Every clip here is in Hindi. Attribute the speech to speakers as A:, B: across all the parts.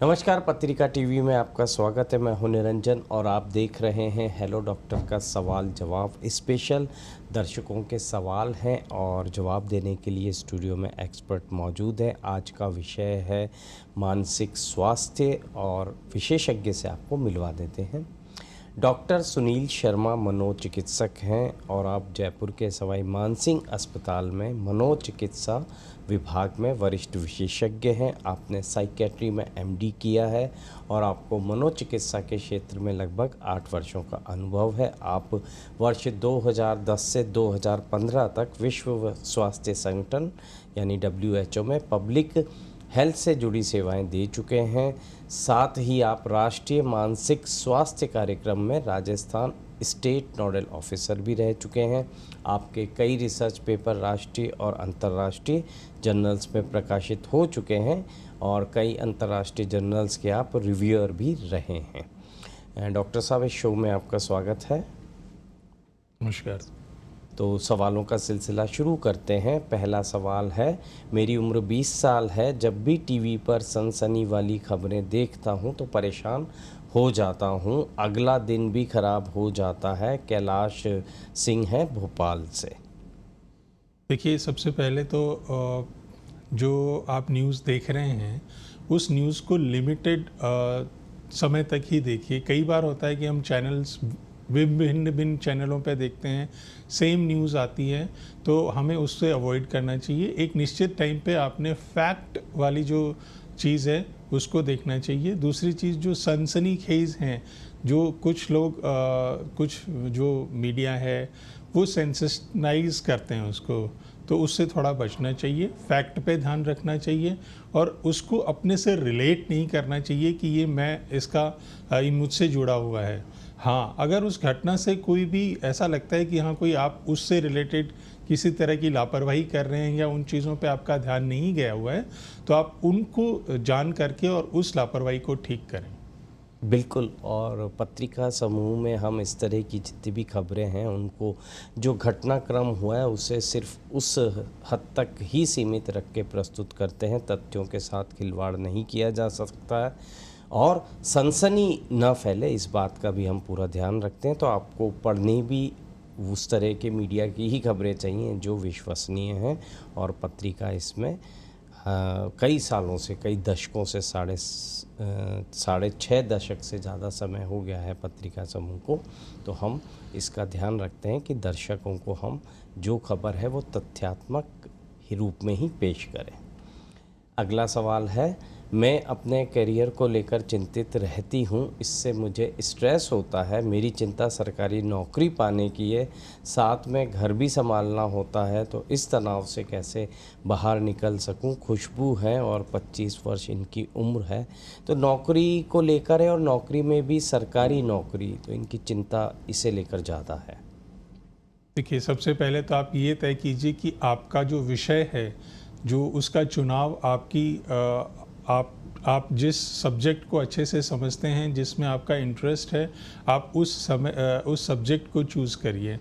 A: नमस्कार, पत्रिका टीवी में आपका स्वागत है। मैं हूं निरंजन और आप देख रहे हैं हेलो डॉक्टर का सवाल जवाब स्पेशल। दर्शकों के सवाल हैं और जवाब देने के लिए स्टूडियो में एक्सपर्ट मौजूद हैं। आज का विषय है मानसिक स्वास्थ्य और विशेषज्ञ से आपको मिलवा देते हैं। डॉक्टर सुनील शर्मा मनोचिकित्सक हैं और आप जयपुर के सवाई मानसिंह अस्पताल में मनोचिकित्सा विभाग में वरिष्ठ विशेषज्ञ हैं। आपने साइकेट्री में एमडी किया है और आपको मनोचिकित्सा के क्षेत्र में लगभग 8 वर्षों का अनुभव है। आप वर्ष 2010 से 2015 तक विश्व स्वास्थ्य संगठन यानी WHO में पब्लिक हेल्थ से जुड़ी सेवाएं दे चुके हैं। साथ ही आप राष्ट्रीय मानसिक स्वास्थ्य कार्यक्रम में राजस्थान स्टेट नोडल ऑफिसर भी रह चुके हैं। आपके कई रिसर्च पेपर राष्ट्रीय और अंतर्राष्ट्रीय जर्नल्स में प्रकाशित हो चुके हैं और कई अंतर्राष्ट्रीय जर्नल्स के आप रिव्यूअर भी रहे हैं। डॉक्टर साहब, इस शो में आपका स्वागत है।
B: नमस्कार।
A: तो सवालों का सिलसिला शुरू करते हैं। पहला सवाल है, मेरी उम्र 20 साल है। जब भी टीवी पर सनसनी वाली खबरें देखता हूं तो परेशान हो जाता हूं। अगला दिन भी खराब हो जाता है। कैलाश सिंह है भोपाल से।
B: देखिए, सबसे पहले तो जो आप न्यूज़ देख रहे हैं उस न्यूज़ को लिमिटेड समय तक ही देखिए। कई बार होता है कि हम चैनल्स विभिन्न भिन्न चैनलों पे देखते हैं, सेम न्यूज़ आती है, तो हमें उससे अवॉइड करना चाहिए। एक निश्चित टाइम पे आपने फैक्ट वाली जो चीज़ है उसको देखना चाहिए। दूसरी चीज़, जो सनसनीखेज हैं, जो कुछ लोग कुछ जो मीडिया है वो सेंसेशनाइज करते हैं उसको, तो उससे थोड़ा बचना चाहिए। फैक्ट पे ध्यान रखना चाहिए और उसको अपने से रिलेट नहीं करना चाहिए कि ये मैं इसका ये मुझसे जुड़ा हुआ है। हाँ, अगर उस घटना से कोई भी ऐसा लगता है कि हाँ कोई आप उससे रिलेटेड किसी तरह की लापरवाही कर रहे हैं या उन चीज़ों पे आपका ध्यान नहीं गया हुआ है, तो आप उनको जान करके और उस लापरवाही को ठीक करें।
A: बिल्कुल। और पत्रिका समूह में हम इस तरह की जितनी भी खबरें हैं उनको, जो घटनाक्रम हुआ है उसे सिर्फ उस हद तक ही सीमित रख के प्रस्तुत करते हैं। तथ्यों के साथ खिलवाड़ नहीं किया जा सकता है और सनसनी न फैले, इस बात का भी हम पूरा ध्यान रखते हैं। तो आपको पढ़नी भी उस तरह के मीडिया की ही खबरें चाहिए जो विश्वसनीय हैं। और पत्रिका इसमें कई सालों से, कई दशकों से, साढ़े 6 दशक से ज़्यादा समय हो गया है पत्रिका समूह को। तो हम इसका ध्यान रखते हैं कि दर्शकों को हम जो खबर है वो तथ्यात्मक ही रूप में ही पेश करें। अगला सवाल है, मैं अपने करियर को लेकर चिंतित रहती हूँ। इससे मुझे स्ट्रेस होता है। मेरी चिंता सरकारी नौकरी पाने की है, साथ में घर भी संभालना होता है। तो इस तनाव से कैसे बाहर निकल सकूँ? खुशबू है और 25 वर्ष इनकी उम्र है। तो नौकरी को लेकर है और नौकरी में भी सरकारी नौकरी, तो इनकी चिंता इसे लेकर ज़्यादा है।
B: देखिए, सबसे पहले तो आप ये तय कीजिए कि आपका जो विषय है, जो उसका चुनाव आप जिस सब्जेक्ट को अच्छे से समझते हैं, जिसमें आपका इंटरेस्ट है, आप उस सब्जेक्ट को चूज़ करिए।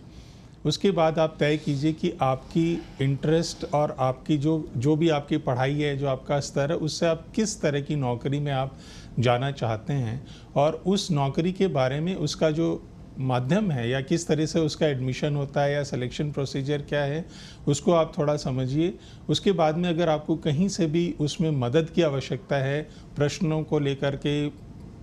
B: उसके बाद आप तय कीजिए कि आपकी इंटरेस्ट और आपकी जो भी आपकी पढ़ाई है, जो आपका स्तर है, उससे आप किस तरह की नौकरी में आप जाना चाहते हैं और उस नौकरी के बारे में उसका जो माध्यम है या किस तरह से उसका एडमिशन होता है या सिलेक्शन प्रोसीजर क्या है, उसको आप थोड़ा समझिए। उसके बाद में अगर आपको कहीं से भी उसमें मदद की आवश्यकता है, प्रश्नों को लेकर के,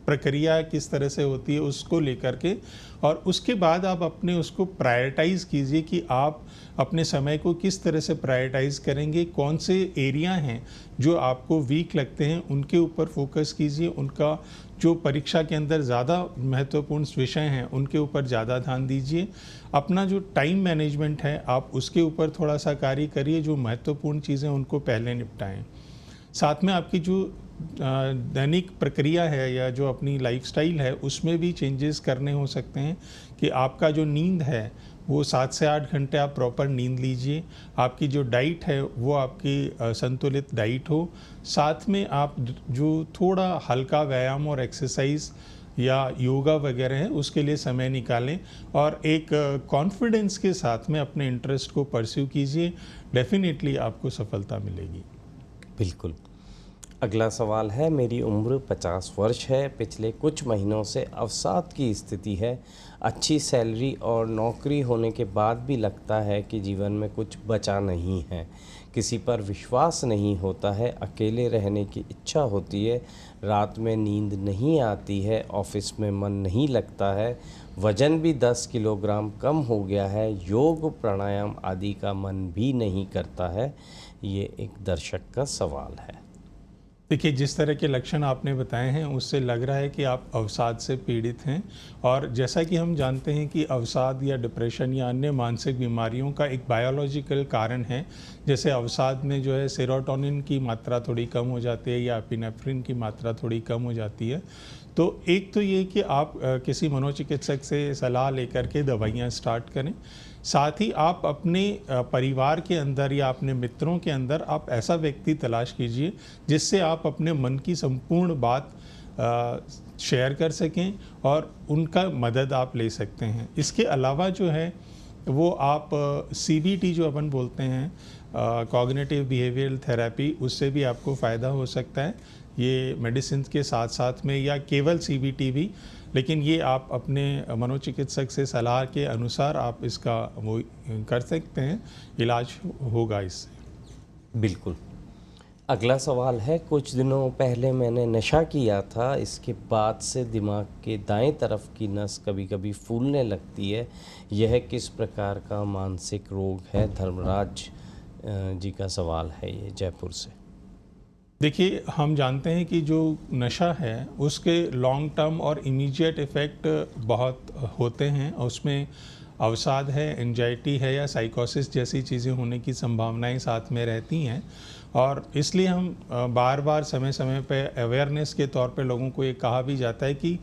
B: प्रक्रिया किस तरह से होती है उसको लेकर के, और उसके बाद आप अपने उसको प्रायोरिटाइज़ कीजिए कि आप अपने समय को किस तरह से प्रायोरिटाइज़ करेंगे। कौन से एरिया हैं जो आपको वीक लगते हैं, उनके ऊपर फोकस कीजिए। उनका जो परीक्षा के अंदर ज़्यादा महत्वपूर्ण विषय हैं उनके ऊपर ज़्यादा ध्यान दीजिए। अपना जो टाइम मैनेजमेंट है आप उसके ऊपर थोड़ा सा कार्य करिए। जो महत्वपूर्ण चीज़ें उनको पहले निपटाएं। साथ में आपकी जो दैनिक प्रक्रिया है या जो अपनी लाइफस्टाइल है उसमें भी चेंजेस करने हो सकते हैं कि आपका जो नींद है वो 7 से 8 घंटे आप प्रॉपर नींद लीजिए। आपकी जो डाइट है वो आपकी संतुलित डाइट हो। साथ में आप जो थोड़ा हल्का व्यायाम और एक्सरसाइज या योगा वगैरह है उसके लिए समय निकालें और एक कॉन्फिडेंस के साथ में अपने इंटरेस्ट को परस्यू कीजिए। डेफिनेटली आपको सफलता मिलेगी।
A: बिल्कुल। अगला सवाल है, मेरी उम्र 50 वर्ष है, पिछले कुछ महीनों से अवसाद की स्थिति है। अच्छी सैलरी और नौकरी होने के बाद भी लगता है कि जीवन में कुछ बचा नहीं है। किसी पर विश्वास नहीं होता है, अकेले रहने की इच्छा होती है, रात में नींद नहीं आती है, ऑफिस में मन नहीं लगता है, वज़न भी 10 किलोग्राम कम हो गया है, योग प्राणायाम आदि का मन भी नहीं करता है। ये एक दर्शक का सवाल है।
B: देखिए, जिस तरह के लक्षण आपने बताए हैं उससे लग रहा है कि आप अवसाद से पीड़ित हैं। और जैसा कि हम जानते हैं कि अवसाद या डिप्रेशन या अन्य मानसिक बीमारियों का एक बायोलॉजिकल कारण है। जैसे अवसाद में जो है सेरोटोनिन की मात्रा थोड़ी कम हो जाती है या एपिनेफ्रिन की मात्रा थोड़ी कम हो जाती है। तो एक तो ये कि आप किसी मनोचिकित्सक से सलाह लेकर के दवाइयाँ स्टार्ट करें। साथ ही आप अपने परिवार के अंदर या अपने मित्रों के अंदर आप ऐसा व्यक्ति तलाश कीजिए जिससे आप अपने मन की संपूर्ण बात शेयर कर सकें और उनका मदद आप ले सकते हैं। इसके अलावा जो है वो आप CBT जो अपन बोलते हैं, कॉग्निटिव बिहेवियरल थेरेपी, उससे भी आपको फ़ायदा हो सकता है। ये मेडिसिन के साथ साथ में या केवल CBT भी, लेकिन ये आप अपने मनोचिकित्सक से सलाह के अनुसार आप इसका वो कर सकते हैं, इलाज होगा इससे।
A: बिल्कुल। अगला सवाल है, कुछ दिनों पहले मैंने नशा किया था, इसके बाद से दिमाग के दाएं तरफ की नस कभी-कभी फूलने लगती है। यह किस प्रकार का मानसिक रोग है? धर्मराज जी का सवाल है ये, जयपुर से।
B: देखिए, हम जानते हैं कि जो नशा है उसके लॉन्ग टर्म और इमीडिएट इफ़ेक्ट बहुत होते हैं। उसमें अवसाद है, एंजाइटी है या साइकोसिस जैसी चीज़ें होने की संभावनाएं साथ में रहती हैं। और इसलिए हम बार बार समय समय पे अवेयरनेस के तौर पे लोगों को ये कहा भी जाता है कि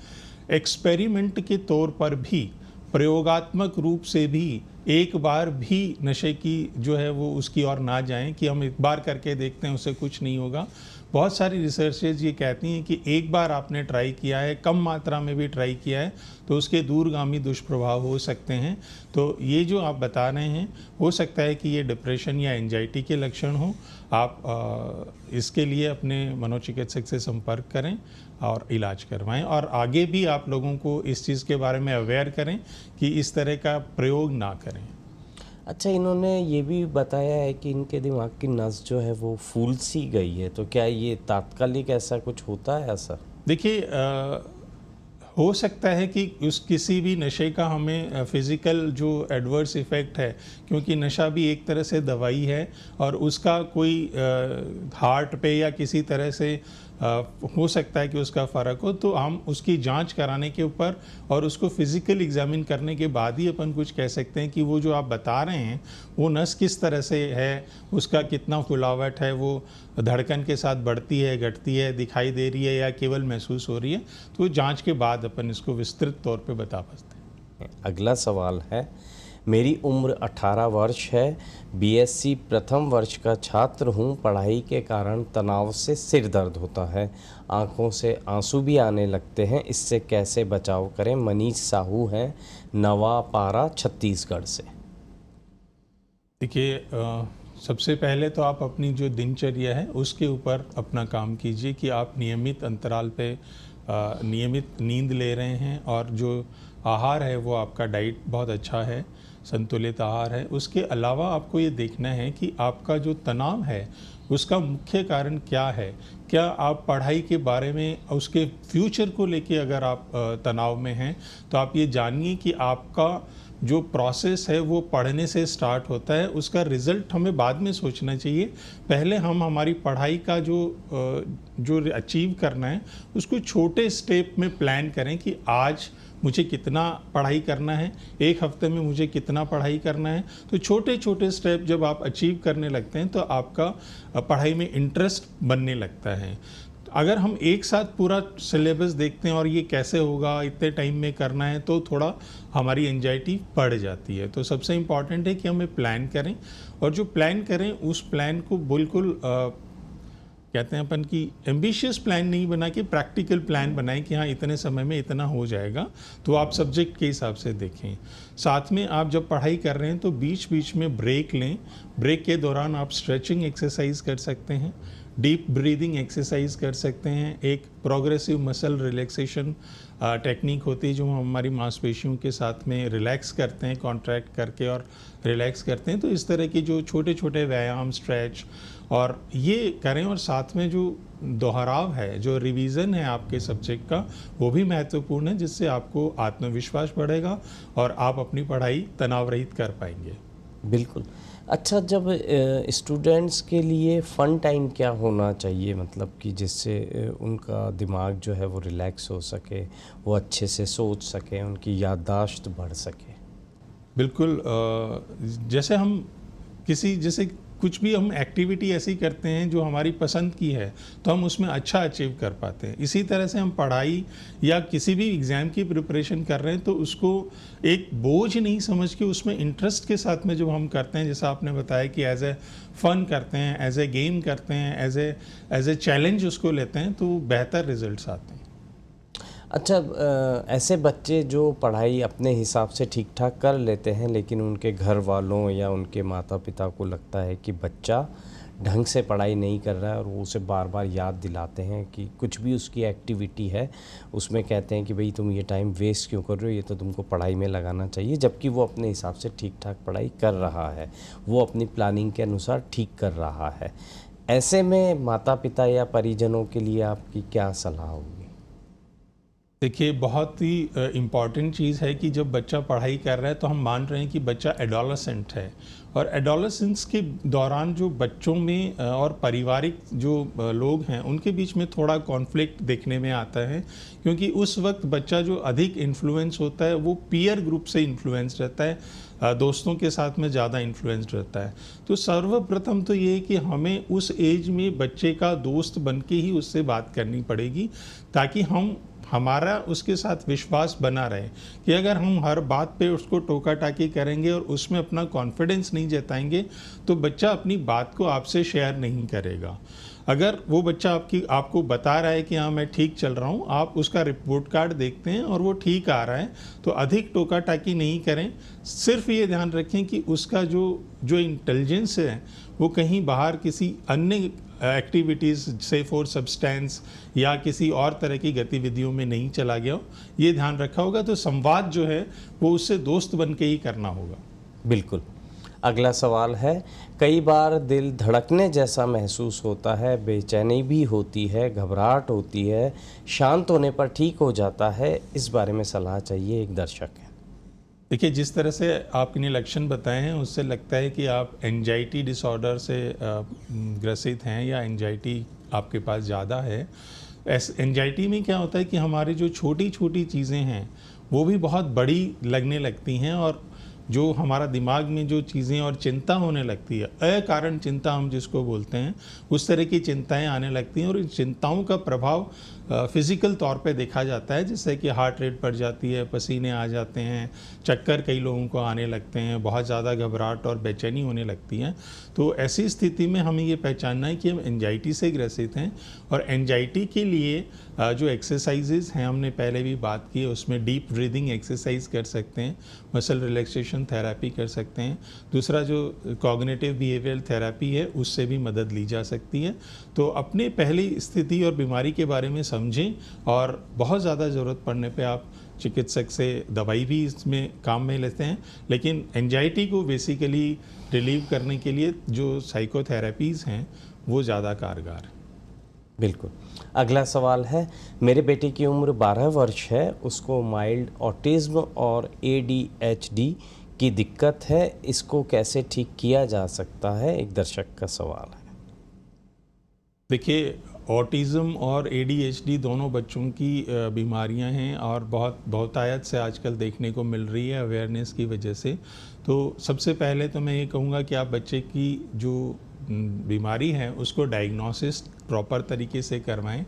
B: एक्सपेरिमेंट के तौर पर भी, प्रयोगात्मक रूप से भी एक बार भी नशे की जो है वो उसकी ओर ना जाएं कि हम एक बार करके देखते हैं उससे कुछ नहीं होगा। बहुत सारी रिसर्चेज ये कहती हैं कि एक बार आपने ट्राई किया है, कम मात्रा में भी ट्राई किया है, तो उसके दूरगामी दुष्प्रभाव हो सकते हैं। तो ये जो आप बता रहे हैं, हो सकता है कि ये डिप्रेशन या एंजाइटी के लक्षण हो। आप इसके लिए अपने मनोचिकित्सक से संपर्क करें और इलाज करवाएं, और आगे भी आप लोगों को इस चीज़ के बारे में अवेयर करें कि इस तरह का प्रयोग ना करें।
A: अच्छा, इन्होंने ये भी बताया है कि इनके दिमाग की नस जो है वो फूल सी गई है, तो क्या ये तात्कालिक ऐसा कुछ होता है ऐसा?
B: देखिए, हो सकता है कि उस किसी भी नशे का हमें फिज़िकल जो एडवर्स इफ़ेक्ट है, क्योंकि नशा भी एक तरह से दवाई है और उसका कोई हार्ट पे या किसी तरह से हो सकता है कि उसका फ़र्क हो, तो हम उसकी जांच कराने के ऊपर और उसको फिज़िकल एग्जामिन करने के बाद ही अपन कुछ कह सकते हैं कि वो जो आप बता रहे हैं वो नस किस तरह से है, उसका कितना फुलावट है, वो धड़कन के साथ बढ़ती है, घटती है, दिखाई दे रही है या केवल महसूस हो रही है। तो जांच के बाद अपन इसको विस्तृत तौर पे बता पाते हैं।
A: अगला सवाल है, मेरी उम्र 18 वर्ष है, BSc प्रथम वर्ष का छात्र हूँ। पढ़ाई के कारण तनाव से सिर दर्द होता है, आँखों से आंसू भी आने लगते हैं, इससे कैसे बचाव करें? मनीष साहू हैं, नवापारा, छत्तीसगढ़ से।
B: देखिए, सबसे पहले तो आप अपनी जो दिनचर्या है उसके ऊपर अपना काम कीजिए कि आप नियमित अंतराल पे नियमित नींद ले रहे हैं और जो आहार है वो आपका डाइट बहुत अच्छा है, संतुलित आहार है। उसके अलावा आपको ये देखना है कि आपका जो तनाव है उसका मुख्य कारण क्या है। क्या आप पढ़ाई के बारे में, उसके फ्यूचर को लेके अगर आप तनाव में हैं, तो आप ये जानिए कि आपका जो प्रोसेस है वो पढ़ने से स्टार्ट होता है, उसका रिज़ल्ट हमें बाद में सोचना चाहिए। पहले हम हमारी पढ़ाई का जो अचीव करना है उसको छोटे स्टेप में प्लान करें कि आज मुझे कितना पढ़ाई करना है, एक हफ्ते में मुझे कितना पढ़ाई करना है। तो छोटे छोटे स्टेप जब आप अचीव करने लगते हैं तो आपका पढ़ाई में इंटरेस्ट बनने लगता है। अगर हम एक साथ पूरा सिलेबस देखते हैं और ये कैसे होगा, इतने टाइम में करना है, तो थोड़ा हमारी एंजाइटी बढ़ जाती है। तो सबसे इम्पॉर्टेंट है कि हमें प्लान करें, और जो प्लान करें उस प्लान को बिल्कुल कहते हैं अपन की एम्बिशियस प्लान नहीं बना के प्रैक्टिकल प्लान बनाएं कि हाँ इतने समय में इतना हो जाएगा। तो आप सब्जेक्ट के हिसाब से देखें। साथ में आप जब पढ़ाई कर रहे हैं तो बीच बीच में ब्रेक लें। ब्रेक के दौरान आप स्ट्रेचिंग एक्सरसाइज कर सकते हैं, डीप ब्रीदिंग एक्सरसाइज कर सकते हैं। एक प्रोग्रेसिव मसल रिलैक्सेशन टेक्निक होती है जो हम हमारी मांसपेशियों के साथ में रिलैक्स करते हैं, कॉन्ट्रैक्ट करके और रिलैक्स करते हैं। तो इस तरह के जो छोटे छोटे व्यायाम, स्ट्रेच और ये करें, और साथ में जो दोहराव है, जो रिवीजन है आपके सब्जेक्ट का, वो भी महत्वपूर्ण है, जिससे आपको आत्मविश्वास बढ़ेगा और आप अपनी पढ़ाई तनाव रहित कर पाएंगे।
A: बिल्कुल। अच्छा, जब स्टूडेंट्स के लिए फ़न टाइम क्या होना चाहिए, मतलब कि जिससे उनका दिमाग जो है वो रिलैक्स हो सके, वो अच्छे से सोच सकें, उनकी याददाश्त बढ़ सके?
B: बिल्कुल। जैसे कुछ भी हम एक्टिविटी ऐसी करते हैं जो हमारी पसंद की है, तो हम उसमें अच्छा अचीव कर पाते हैं। इसी तरह से हम पढ़ाई या किसी भी एग्ज़ाम की प्रिपरेशन कर रहे हैं तो उसको एक बोझ नहीं समझ के उसमें इंटरेस्ट के साथ में जब हम करते हैं, जैसा आपने बताया कि एज ए फ़न करते हैं, एज ए गेम करते हैं, एज ए चैलेंज उसको लेते हैं, तो बेहतर रिजल्ट्स आते हैं।
A: अच्छा, ऐसे बच्चे जो पढ़ाई अपने हिसाब से ठीक ठाक कर लेते हैं, लेकिन उनके घर वालों या उनके माता पिता को लगता है कि बच्चा ढंग से पढ़ाई नहीं कर रहा है, और वो उसे बार बार याद दिलाते हैं कि कुछ भी उसकी एक्टिविटी है उसमें कहते हैं कि भाई तुम ये टाइम वेस्ट क्यों कर रहे हो, ये तो तुमको पढ़ाई में लगाना चाहिए, जबकि वो अपने हिसाब से ठीक ठाक पढ़ाई कर रहा है, वो अपनी प्लानिंग के अनुसार ठीक कर रहा है। ऐसे में माता पिता या परिजनों के लिए आपकी क्या सलाह होगी?
B: देखिए, बहुत ही इम्पॉर्टेंट चीज़ है कि जब बच्चा पढ़ाई कर रहा है तो हम मान रहे हैं कि बच्चा एडोलसेंट है, और एडोलसेंस के दौरान जो बच्चों में और पारिवारिक जो लोग हैं उनके बीच में थोड़ा कॉन्फ्लिक्ट देखने में आता है, क्योंकि उस वक्त बच्चा जो अधिक इन्फ्लुएंस होता है वो पीयर ग्रुप से इन्फ्लुएंस रहता है, दोस्तों के साथ में ज़्यादा इन्फ्लुएंस रहता है। तो सर्वप्रथम तो ये है कि हमें उस एज में बच्चे का दोस्त बन के ही उससे बात करनी पड़ेगी, ताकि हमारा उसके साथ विश्वास बना रहे। कि अगर हम हर बात पे उसको टोका टाकी करेंगे और उसमें अपना कॉन्फिडेंस नहीं जताएंगे तो बच्चा अपनी बात को आपसे शेयर नहीं करेगा। अगर वो बच्चा आपको बता रहा है कि हाँ मैं ठीक चल रहा हूँ, आप उसका रिपोर्ट कार्ड देखते हैं और वो ठीक आ रहा है, तो अधिक टोका टाकी नहीं करें। सिर्फ ये ध्यान रखें कि उसका जो इंटेलिजेंस है वो कहीं बाहर किसी अन्य एक्टिविटीज़ से फॉर सब्सटेंस या किसी और तरह की गतिविधियों में नहीं चला गया हो, ये ध्यान रखा होगा। तो संवाद जो है वो उससे दोस्त बन के ही करना होगा।
A: बिल्कुल। अगला सवाल है, कई बार दिल धड़कने जैसा महसूस होता है, बेचैनी भी होती है, घबराहट होती है, शांत होने पर ठीक हो जाता है, इस बारे में सलाह चाहिए, एक दर्शक है।
B: देखिए, जिस तरह से आपने लक्षण बताए हैं उससे लगता है कि आप एंजाइटी डिसऑर्डर से ग्रसित हैं या एंजाइटी आपके पास ज़्यादा है। एंजाइटी में क्या होता है कि हमारी जो छोटी छोटी चीज़ें हैं वो भी बहुत बड़ी लगने लगती हैं, और जो हमारा दिमाग में जो चीज़ें और चिंता होने लगती है, अकारण चिंता हम जिसको बोलते हैं, उस तरह की चिंताएं आने लगती हैं, और इन चिंताओं का प्रभाव फिज़िकल तौर पे देखा जाता है, जिससे कि हार्ट रेट बढ़ जाती है, पसीने आ जाते हैं, चक्कर कई लोगों को आने लगते हैं, बहुत ज़्यादा घबराहट और बेचैनी होने लगती है। तो ऐसी स्थिति में हमें ये पहचानना है कि हम एंजाइटी से ग्रसित हैं, और एंजाइटी के लिए जो एक्सरसाइजेज हैं हमने पहले भी बात की है, उसमें डीप ब्रीदिंग एक्सरसाइज कर सकते हैं, मसल रिलैक्सेशन थेरेपी कर सकते हैं। दूसरा जो कॉग्निटिव बिहेवियरल थेरेपी है उससे भी मदद ली जा सकती है। तो अपने पहली स्थिति और बीमारी के बारे में समझें, और बहुत ज़्यादा ज़रूरत पड़ने पे आप चिकित्सक से दवाई भी इसमें काम में लेते हैं, लेकिन एंजाइटी को बेसिकली रिलीव करने के लिए जो साइकोथेरेपीज़ हैं वो ज़्यादा कारगर हैं।
A: बिल्कुल। अगला सवाल है, मेरे बेटे की उम्र 12 वर्ष है, उसको माइल्ड ऑटिज्म और ADHD की दिक्कत है, इसको कैसे ठीक किया जा सकता है, एक दर्शक का सवाल है।
B: देखिए, ऑटिज़म और ADHD दोनों बच्चों की बीमारियां हैं, और बहुतायत से आजकल देखने को मिल रही है अवेयरनेस की वजह से। तो सबसे पहले तो मैं ये कहूँगा कि आप बच्चे की जो बीमारी है उसको डायग्नोसिस प्रॉपर तरीके से करवाएं।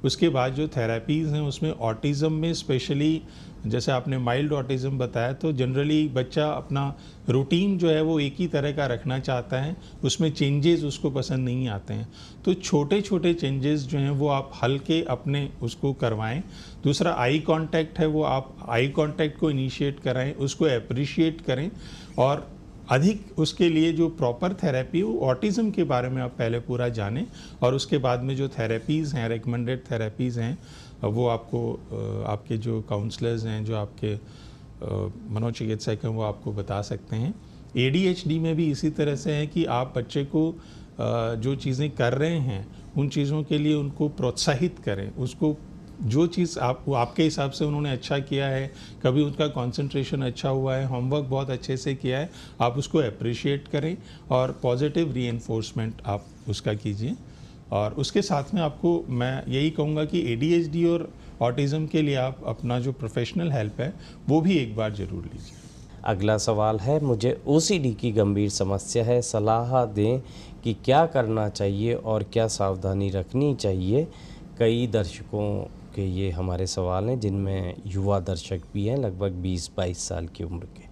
B: उसके बाद जो थेरेपीज़ हैं उसमें ऑटिज़म में स्पेशली, जैसे आपने माइल्ड ऑटिज़म बताया, तो जनरली बच्चा अपना रूटीन जो है वो एक ही तरह का रखना चाहता है, उसमें चेंजेस उसको पसंद नहीं आते हैं। तो छोटे छोटे चेंजेस जो हैं वो आप हल्के अपने उसको करवाएं। दूसरा आई कांटेक्ट है, वो आप आई कांटेक्ट को इनिशिएट कराएं, उसको अप्रिशिएट करें, और अधिक उसके लिए जो प्रॉपर थेरेपी, वो ऑटिज़म के बारे में आप पहले पूरा जानें, और उसके बाद में जो थेरेपीज़ हैं, रिकमेंडेड थेरेपीज़ हैं, वो आपको आपके जो काउंसलर्स हैं, जो आपके मनोचिकित्सक हैं, वो आपको बता सकते हैं। ADHD में भी इसी तरह से है कि आप बच्चे को जो चीज़ें कर रहे हैं उन चीज़ों के लिए उनको प्रोत्साहित करें, उसको जो चीज़ आपके हिसाब से उन्होंने अच्छा किया है, कभी उनका कंसंट्रेशन अच्छा हुआ है, होमवर्क बहुत अच्छे से किया है, आप उसको अप्रिशिएट करें और पॉजिटिव रीइंफोर्समेंट आप उसका कीजिए। और उसके साथ में आपको मैं यही कहूँगा कि ADHD और ऑटिज़म के लिए आप अपना जो प्रोफेशनल हेल्प है वो भी एक बार ज़रूर लीजिए।
A: अगला सवाल है, मुझे OCD की गंभीर समस्या है, सलाह दें कि क्या करना चाहिए और क्या सावधानी रखनी चाहिए। कई दर्शकों के ये हमारे सवाल हैं, जिनमें युवा दर्शक भी हैं, लगभग 20-22 साल की उम्र के।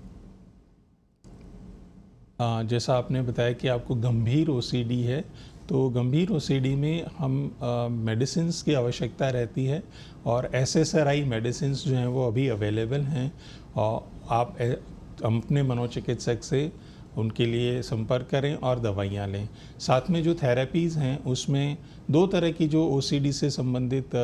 B: जैसा आपने बताया कि आपको गंभीर OCD है, तो गंभीर OCD में हम मेडिसिन्स की आवश्यकता रहती है, और SSRI मेडिसिन्स जो हैं वो अभी अवेलेबल हैं, और आप अपने मनोचिकित्सक से उनके लिए संपर्क करें और दवाइयाँ लें। साथ में जो थेरेपीज़ हैं उसमें दो तरह की जो OCD से संबंधित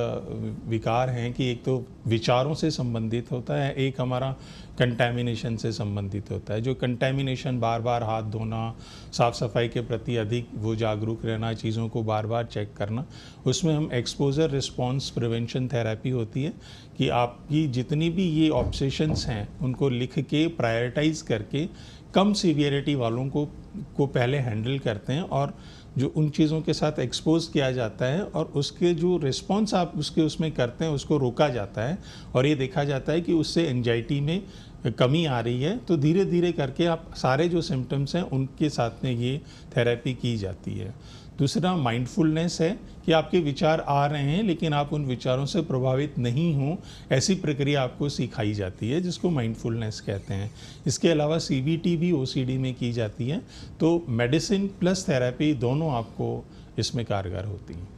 B: विकार हैं, कि एक तो विचारों से संबंधित होता है, एक हमारा कंटैमिनेशन से संबंधित होता है। जो कंटैमिनेशन, बार बार हाथ धोना, साफ़ सफाई के प्रति अधिक वो जागरूक रहना, चीज़ों को बार बार चेक करना, उसमें हम एक्सपोजर रिस्पॉन्स प्रिवेंशन थेरेपी होती है कि आपकी जितनी भी ये ऑब्सेशंस हैं उनको लिख के प्रायोरिटाइज करके कम सीवियरिटी वालों को पहले हैंडल करते हैं, और जो उन चीज़ों के साथ एक्सपोज किया जाता है और उसके जो रिस्पॉन्स आप उसमें करते हैं उसको रोका जाता है, और ये देखा जाता है कि उससे एंजाइटी में कमी आ रही है, तो धीरे धीरे करके आप सारे जो सिम्टम्स हैं उनके साथ में ये थेरेपी की जाती है। दूसरा माइंडफुलनेस है कि आपके विचार आ रहे हैं लेकिन आप उन विचारों से प्रभावित नहीं हों, ऐसी प्रक्रिया आपको सिखाई जाती है, जिसको माइंडफुलनेस कहते हैं। इसके अलावा CBT भी OCD में की जाती है, तो मेडिसिन प्लस थेरेपी दोनों आपको इसमें कारगर होती हैं।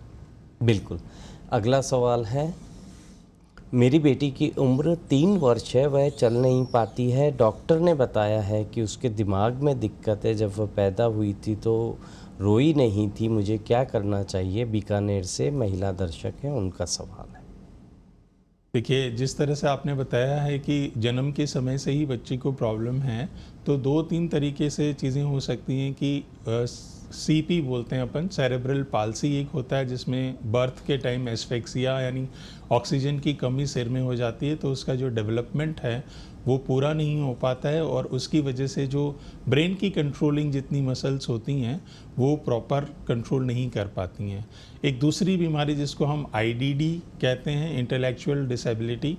A: बिल्कुल। अगला सवाल है, मेरी बेटी की उम्र 3 वर्ष है, वह चल नहीं पाती है। डॉक्टर ने बताया है कि उसके दिमाग में दिक्कत है, जब वह पैदा हुई थी तो रोई नहीं थी, मुझे क्या करना चाहिए। बीकानेर से महिला दर्शक हैं, उनका सवाल है।
B: देखिए, जिस तरह से आपने बताया है कि जन्म के समय से ही बच्चे को प्रॉब्लम है, तो 2-3 तरीके से चीज़ें हो सकती हैं कि CP बोलते हैं अपन, सेरेब्रल पाल्सी एक होता है, जिसमें बर्थ के टाइम एस्फेक्सिया यानी ऑक्सीजन की कमी सिर में हो जाती है, तो उसका जो डेवलपमेंट है वो पूरा नहीं हो पाता है, और उसकी वजह से जो ब्रेन की कंट्रोलिंग जितनी मसल्स होती हैं वो प्रॉपर कंट्रोल नहीं कर पाती हैं। एक दूसरी बीमारी जिसको हम IDD कहते हैं, इंटेलेक्चुअल डिसेबिलिटी,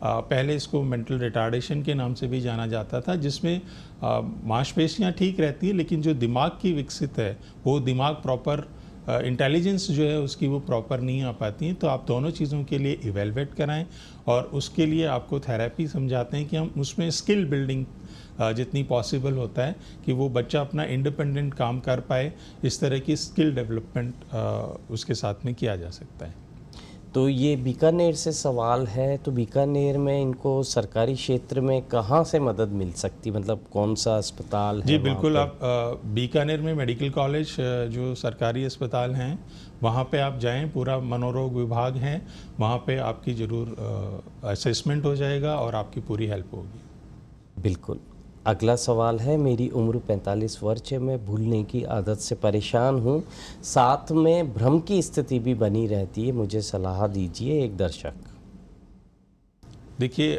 B: पहले इसको मेंटल रिटार्डेशन के नाम से भी जाना जाता था, जिसमें मांसपेशियां ठीक रहती है लेकिन जो दिमाग की विकसित है वो दिमाग प्रॉपर इंटेलिजेंस जो है उसकी वो प्रॉपर नहीं आ पाती हैं। तो आप दोनों चीज़ों के लिए इवेलुएट कराएं, और उसके लिए आपको थेरेपी समझाते हैं कि हम उसमें स्किल बिल्डिंग जितनी पॉसिबल होता है कि वो बच्चा अपना इंडिपेंडेंट काम कर पाए, इस तरह की स्किल डेवलपमेंट उसके साथ में किया जा सकता है।
A: तो ये बीकानेर से सवाल है, तो बीकानेर में इनको सरकारी क्षेत्र में कहाँ से मदद मिल सकती, मतलब कौन सा अस्पताल है?
B: जी बिल्कुल, आप बीकानेर में मेडिकल कॉलेज जो सरकारी अस्पताल हैं वहाँ पे आप जाएं, पूरा मनोरोग विभाग है, वहाँ पे आपकी ज़रूर असेसमेंट हो जाएगा और आपकी पूरी हेल्प होगी।
A: बिल्कुल। अगला सवाल है, मेरी उम्र 45 वर्ष है, मैं भूलने की आदत से परेशान हूँ, साथ में भ्रम की स्थिति भी बनी रहती है, मुझे सलाह दीजिए। एक दर्शक।
B: देखिए,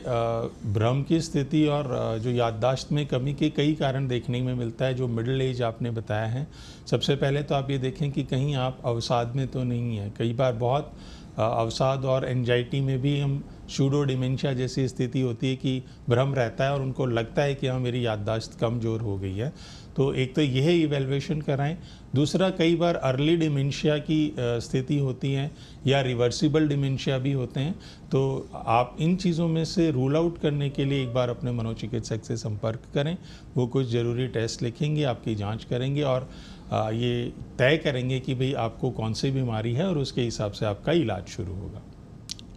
B: भ्रम की स्थिति और जो याददाश्त में कमी के कई कारण देखने में मिलता है। जो मिडिल एज आपने बताया है, सबसे पहले तो आप ये देखें कि कहीं आप अवसाद में तो नहीं हैं। कई बार बहुत अवसाद और एंजाइटी में भी हम शूडो डिमेंशिया जैसी स्थिति होती है कि भ्रम रहता है और उनको लगता है कि हाँ मेरी याददाश्त कमज़ोर हो गई है। तो एक तो यह इवैल्यूएशन कराएं। दूसरा, कई बार अर्ली डिमेंशिया की स्थिति होती है या रिवर्सिबल डिमेंशिया भी होते हैं। तो आप इन चीज़ों में से रूल आउट करने के लिए एक बार अपने मनोचिकित्सक से संपर्क करें। वो कुछ ज़रूरी टेस्ट लिखेंगे, आपकी जांच करेंगे और ये तय करेंगे कि भाई आपको कौन सी बीमारी है और उसके हिसाब से आपका इलाज शुरू होगा।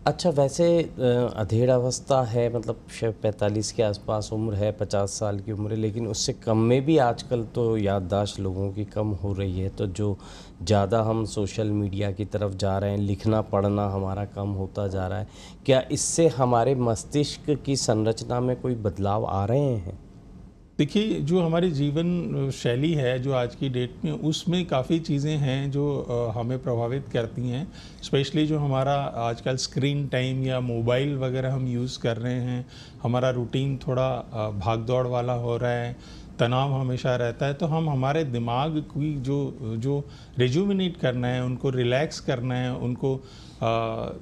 A: अच्छा, वैसे अधेड़ अवस्था है, मतलब शायद 45 के आसपास उम्र है, 50 साल की उम्र है, लेकिन उससे कम में भी आजकल तो याददाश्त लोगों की कम हो रही है। तो जो ज़्यादा हम सोशल मीडिया की तरफ जा रहे हैं, लिखना पढ़ना हमारा कम होता जा रहा है, क्या इससे हमारे मस्तिष्क की संरचना में कोई बदलाव आ रहे हैं?
B: देखिए, जो हमारी जीवन शैली है जो आज की डेट में, उसमें काफ़ी चीज़ें हैं जो हमें प्रभावित करती हैं। स्पेशली जो हमारा आजकल स्क्रीन टाइम या मोबाइल वगैरह हम यूज़ कर रहे हैं, हमारा रूटीन थोड़ा भाग दौड़ वाला हो रहा है, तनाव हमेशा रहता है, तो हम हमारे दिमाग की जो जो रिजुविनेट करना है, उनको रिलैक्स करना है, उनको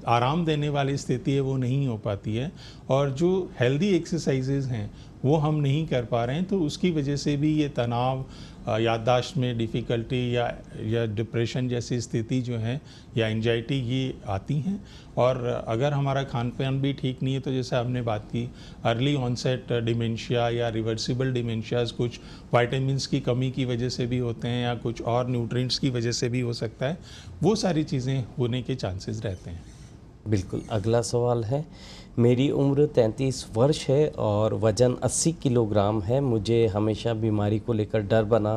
B: आराम देने वाली स्थिति है, वो नहीं हो पाती है। और जो हेल्दी एक्सरसाइजेज हैं वो हम नहीं कर पा रहे हैं, तो उसकी वजह से भी ये तनाव, याददाश्त में डिफ़िकल्टी या डिप्रेशन जैसी स्थिति जो है, या एंजाइटी, ये आती हैं। और अगर हमारा खान पान भी ठीक नहीं है, तो जैसे आपने बात की, अर्ली ऑनसेट डिमेंशिया या रिवर्सिबल डिमेंशियाज कुछ वाइटामिन्स की कमी की वजह से भी होते हैं, या कुछ और न्यूट्रिएंट्स की वजह से भी हो सकता है। वो सारी चीज़ें होने के चांसेस रहते हैं।
A: बिल्कुल, अगला सवाल है, मेरी उम्र 33 वर्ष है और वज़न 80 किलोग्राम है। मुझे हमेशा बीमारी को लेकर डर बना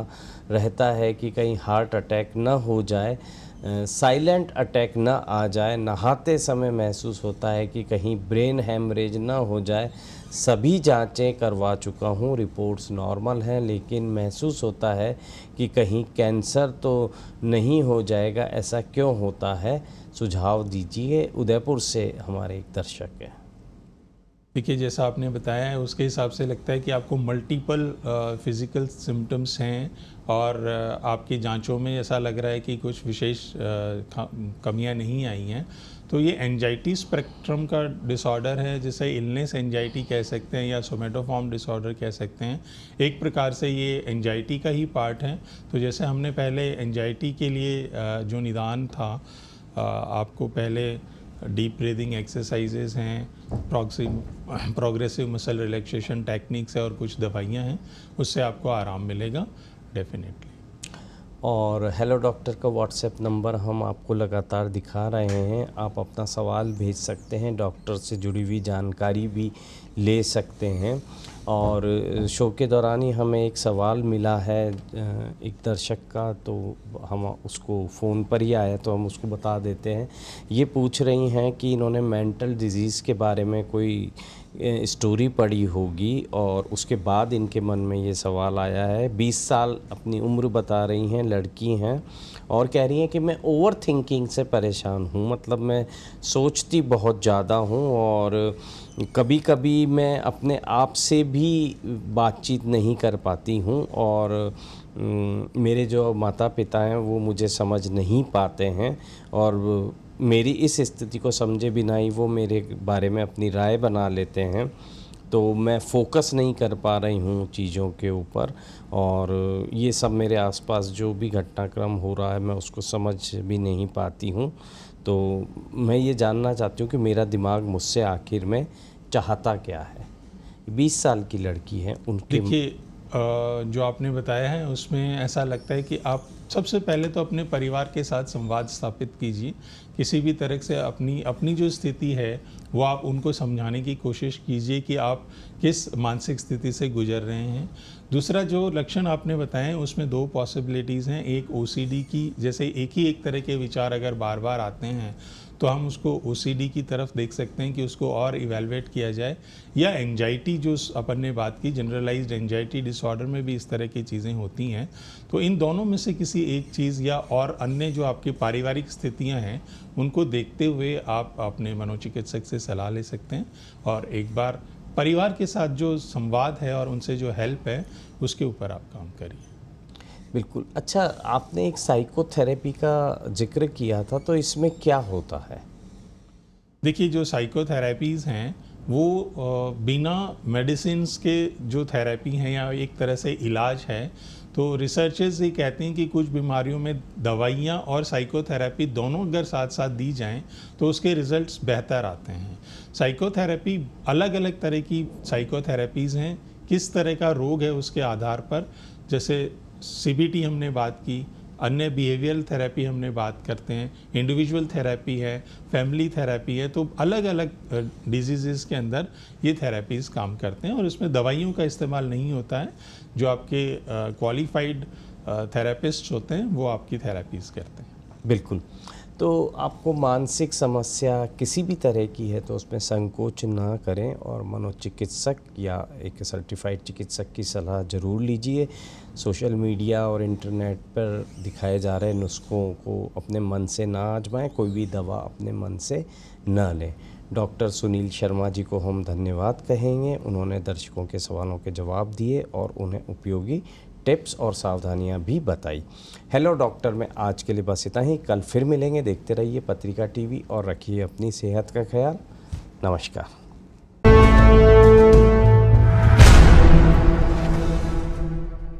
A: रहता है कि कहीं हार्ट अटैक न हो जाए, साइलेंट अटैक न आ जाए। नहाते समय महसूस होता है कि कहीं ब्रेन हैमरेज न हो जाए। सभी जांचें करवा चुका हूँ, रिपोर्ट्स नॉर्मल हैं, लेकिन महसूस होता है कि कहीं कैंसर तो नहीं हो जाएगा। ऐसा क्यों होता है? सुझाव दीजिए। उदयपुर से हमारे एक दर्शक हैं।
B: देखिए, जैसा आपने बताया है उसके हिसाब से लगता है कि आपको मल्टीपल फिज़िकल सिम्टम्स हैं, और आपकी जांचों में ऐसा लग रहा है कि कुछ विशेष कमियां नहीं आई हैं। तो ये एंजाइटी स्पेक्ट्रम का डिसऑर्डर है, जिसे इलनेस एंजाइटी कह सकते हैं या सोमेटोफॉर्म डिसऑर्डर कह सकते हैं। एक प्रकार से ये एंजाइटी का ही पार्ट है। तो जैसे हमने पहले एंजाइटी के लिए जो निदान था, आपको पहले डीप ब्रीदिंग एक्सरसाइजेज हैं, प्रोग्रेसिव मसल रिलैक्सेशन टेक्निक्स है, और कुछ दवाइयाँ हैं, उससे आपको आराम मिलेगा डेफिनेटली।
A: और हेलो डॉक्टर का व्हाट्सएप नंबर हम आपको लगातार दिखा रहे हैं, आप अपना सवाल भेज सकते हैं, डॉक्टर से जुड़ी हुई जानकारी भी ले सकते हैं। और शो के दौरान ही हमें एक सवाल मिला है एक दर्शक का, तो हम उसको फ़ोन पर ही आया तो हम उसको बता देते हैं। ये पूछ रही हैं कि इन्होंने मेंटल डिजीज़ के बारे में कोई स्टोरी पढ़ी होगी और उसके बाद इनके मन में ये सवाल आया है। 20 साल अपनी उम्र बता रही हैं, लड़की हैं, और कह रही हैं कि मैं ओवर थिंकिंग से परेशान हूँ। मतलब मैं सोचती बहुत ज़्यादा हूँ, और कभी कभी मैं अपने आप से भी बातचीत नहीं कर पाती हूँ, और मेरे जो माता पिता हैं वो मुझे समझ नहीं पाते हैं, और मेरी इस स्थिति को समझे बिना ही वो मेरे बारे में अपनी राय बना लेते हैं। तो मैं फोकस नहीं कर पा रही हूँ चीज़ों के ऊपर, और ये सब मेरे आसपास जो भी घटनाक्रम हो रहा है मैं उसको समझ भी नहीं पाती हूँ। तो मैं ये जानना चाहती हूँ कि मेरा दिमाग मुझसे आखिर में चाहता क्या है। 20 साल की लड़की है, उनके
B: देखिए, जो आपने बताया है उसमें ऐसा लगता है कि आप सबसे पहले तो अपने परिवार के साथ संवाद स्थापित कीजिए। किसी भी तरह से अपनी अपनी जो स्थिति है वो आप उनको समझाने की कोशिश कीजिए कि आप किस मानसिक स्थिति से गुजर रहे हैं। दूसरा, जो लक्षण आपने बताए हैं उसमें दो पॉसिबिलिटीज़ हैं। एक ओसीडी की, जैसे एक तरह के विचार अगर बार बार आते हैं तो हम उसको ओसीडी की तरफ देख सकते हैं कि उसको और इवेलुएट किया जाए, या एंजाइटी जो अपन ने बात की, जनरलाइज्ड एंजाइटी डिसऑर्डर में भी इस तरह की चीज़ें होती हैं। तो इन दोनों में से किसी एक चीज़ या और अन्य जो आपकी पारिवारिक स्थितियां हैं उनको देखते हुए आप अपने मनोचिकित्सक से सलाह ले सकते हैं, और एक बार परिवार के साथ जो संवाद है और उनसे जो हेल्प है उसके ऊपर आप काम करिए।
A: बिल्कुल। अच्छा, आपने एक साइकोथेरेपी का जिक्र किया था, तो इसमें क्या होता है?
B: देखिए, जो साइकोथेरेपीज़ हैं वो बिना मेडिसिन्स के जो थेरेपी हैं या एक तरह से इलाज है, तो रिसर्चर्स ये कहते हैं कि कुछ बीमारियों में दवाइयाँ और साइकोथेरेपी दोनों अगर साथ साथ दी जाएं तो उसके रिजल्ट्स बेहतर आते हैं। साइकोथेरेपी, अलग अलग तरह की साइकोथेरेपीज़ हैं, किस तरह का रोग है उसके आधार पर। जैसे सीबीटी हमने बात की, अन्य बिहेवियरल थेरेपी हमने बात करते हैं, इंडिविजुअल थेरेपी है, फैमिली थेरेपी है। तो अलग अलग डिजीज़ के अंदर ये थेरेपीज़ काम करते हैं और इसमें दवाइयों का इस्तेमाल नहीं होता है। जो आपके क्वालिफाइड थेरेपिस्ट होते हैं वो आपकी थेरेपीज़ करते हैं।
A: बिल्कुल। तो आपको मानसिक समस्या किसी भी तरह की है तो उसमें संकोच ना करें और मनोचिकित्सक या एक सर्टिफाइड चिकित्सक की सलाह ज़रूर लीजिए। सोशल मीडिया और इंटरनेट पर दिखाए जा रहे नुस्खों को अपने मन से ना आजमाएं, कोई भी दवा अपने मन से ना लें। डॉक्टर सुनील शर्मा जी को हम धन्यवाद कहेंगे, उन्होंने दर्शकों के सवालों के जवाब दिए और उन्हें उपयोगी टिप्स और सावधानियां भी बताई। हेलो डॉक्टर में आज के लिए बस इतना ही। कल फिर मिलेंगे। देखते रहिए पत्रिका टीवी और रखिए अपनी सेहत का ख्याल। नमस्कार।